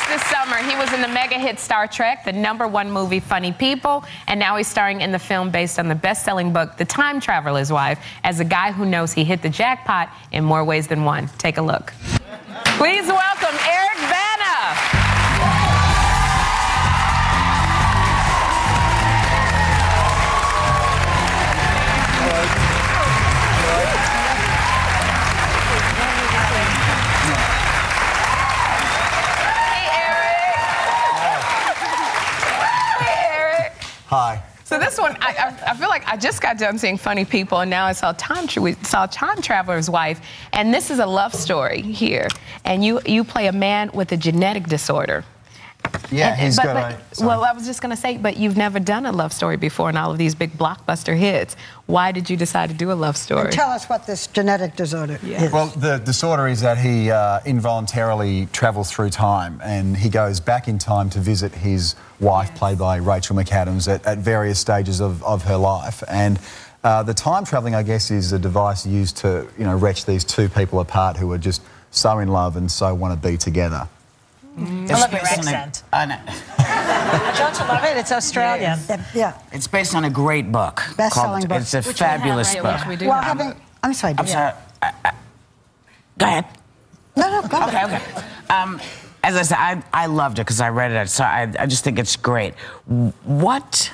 this summer. He was in the mega hit Star Trek, the #1 movie Funny People, and now he's starring in the film based on the best-selling book The Time Traveler's Wife as a guy who knows he hit the jackpot in more ways than one. Take a look. Please welcome Eric Bana. Hi. So this one, I feel like I just got done seeing Funny People, and now I saw we saw Time Traveler's Wife, and this is a love story here, and you play a man with a genetic disorder. Yeah, well, I was just going to say, but you've never done a love story before in all of these big blockbuster hits. Why did you decide to do a love story? And tell us what this genetic disorder is. Well, the disorder is that he involuntarily travels through time, and he goes back in time to visit his wife, played by Rachel McAdams, at various stages of her life. And the time travelling, I guess, is a device used to, wrench these two people apart who are just so in love and so want to be together. I love your accent. I know. Don't you love it? It's Australian. Yeah. It's based on a great book. Best-selling book. It's a fabulous book. Well, I'm sorry. I'm sorry. Go ahead. No, go ahead. Okay. As I said, I loved it because I read it, so I just think it's great. What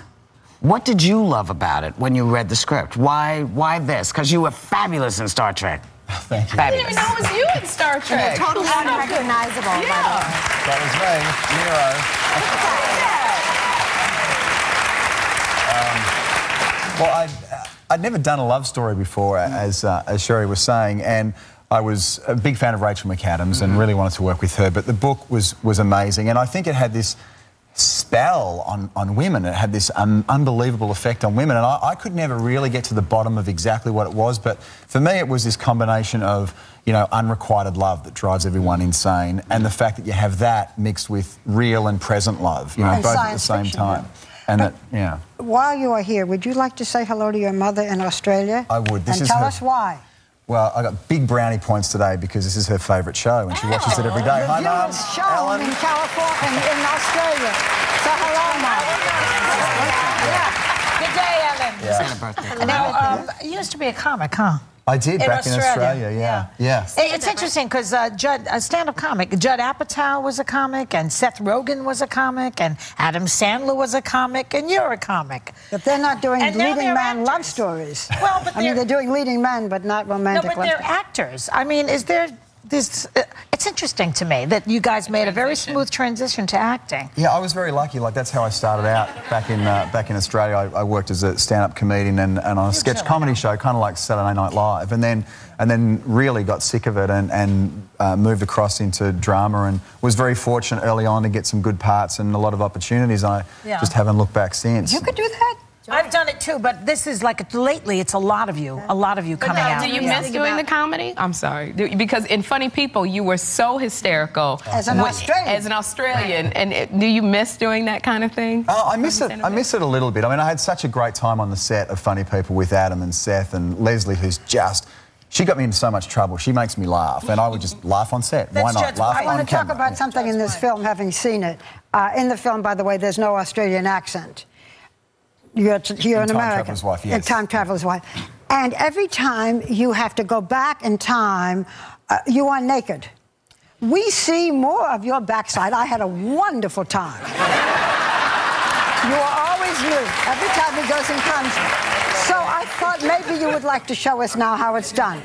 did you love about it when you read the script? Why this? Because you were fabulous in Star Trek. Thank you. I didn't even know it was you in Star Trek. Totally unrecognizable, by the way. That was me, Nero. Well, I'd never done a love story before, as Sherry was saying, and I was a big fan of Rachel McAdams and really wanted to work with her, but the book was amazing, and I think it had this spell on women. It had this unbelievable effect on women, and I could never really get to the bottom of exactly what it was, but for me it was this combination of, unrequited love that drives everyone insane, and the fact that you have that mixed with real and present love, both at the same time. And While you are here, would you like to say hello to your mother in Australia? I would. And tell us why. Well, I got big brownie points today because this is her favourite show and she watches it every day. Hi, Mum. Show in California, in Australia. So hello, Mom. Good day, Ellen. Yeah. Birthday. Now, you used to be a comic, huh? I did back in Australia, yeah. It's interesting because a stand-up comic, Judd Apatow was a comic, and Seth Rogen was a comic, and Adam Sandler was a comic, and you're a comic. But they're not doing leading man love actors. stories. Well, but they're doing leading men, but not romantic love. No, but they're actors. I mean, is there this? It's interesting to me that you guys made a very smooth transition to acting. Yeah, I was very lucky. Like, that's how I started out back in Australia. I worked as a stand-up comedian and on a sketch comedy show, kind of like Saturday Night Live, and then really got sick of it and moved across into drama and was very fortunate early on to get some good parts and a lot of opportunities. And I just haven't looked back since. You could do that. I've done it too, but this is like lately. It's a lot of you coming out. Do you miss doing the comedy? I'm sorry, because in Funny People you were so hysterical as an Australian. As an Australian, and do you miss doing that kind of thing? Oh, I miss it. I miss it a little bit. I mean, I had such a great time on the set of Funny People with Adam and Seth and Leslie, who's just. She got me into so much trouble. She makes me laugh, and I would just laugh on set. Why not? Laugh on camera. I want to talk about something in this film, having seen it. In the film, by the way, there's no Australian accent. You're in America. Time Traveler's Wife, yes. In Time Traveler's Wife. And every time you have to go back in time, you are naked. We see more of your backside. I had a wonderful time. You are always nude every time he goes in time. So I thought maybe you would like to show us now how it's done.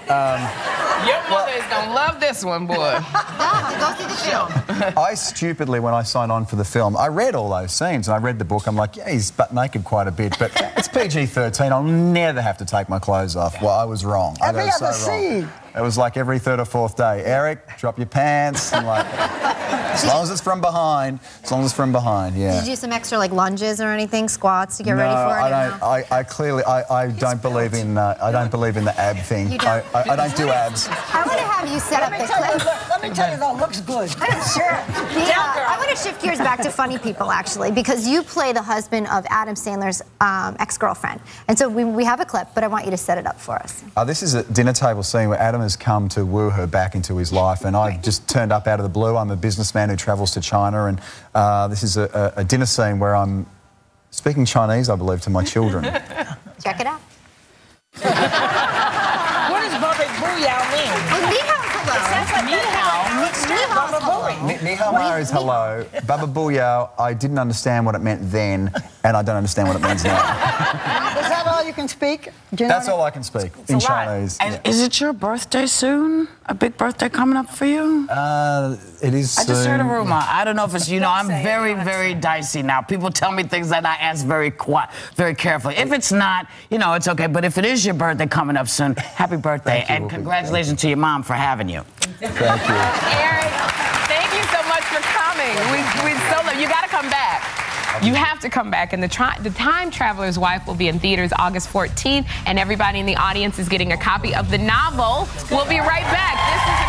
Your mother is going to love this one, boy. Go see the film. I stupidly, when I signed on for the film, I read all those scenes and I read the book. I'm like, yeah, he's butt naked quite a bit, but it's PG-13. I'll never have to take my clothes off. Well, I was wrong. Every other scene. It was like every third or fourth day. Eric, drop your pants. And like, as long as it's from behind. As long as it's from behind, yeah. Did you do some extra like lunges or anything, squats to get ready for it? I don't believe in the ab thing. I don't do abs. I want to have have you set up the clip. Let me tell you, though, looks good. Sure. I want to shift gears back to funny people, actually, because you play the husband of Adam Sandler's ex-girlfriend. And so we have a clip, but I want you to set it up for us. This is a dinner table scene where Adam has come to woo her back into his life, and I've just turned up out of the blue. I'm a businessman who travels to China, and this is a dinner scene where I'm speaking Chinese, I believe, to my children. Check it out. What does Baba Booyah mean? Well, ni hao is hello. It sounds like ni hao. Ni hao ma is hello. Baba Booyah, I didn't understand what it meant then, and I don't understand what it means now. Is that all you can speak? Do you know That's all I can speak in Chinese. And Yeah. is it your birthday soon? A big birthday coming up for you? It is I just heard a soon. rumor. I don't know if it's, I'm very dicey now. People tell me things that I ask very carefully. If it's not, it's okay. But if it is your birthday coming up soon, happy birthday. You, and congratulations to your mom for having you. Thank you. Eric, thank you so much for coming. We so love you. Got to come back. You have to come back. And the Time Traveler's Wife will be in theaters August 14th, and everybody in the audience is getting a copy of the novel. We'll be right back. This is a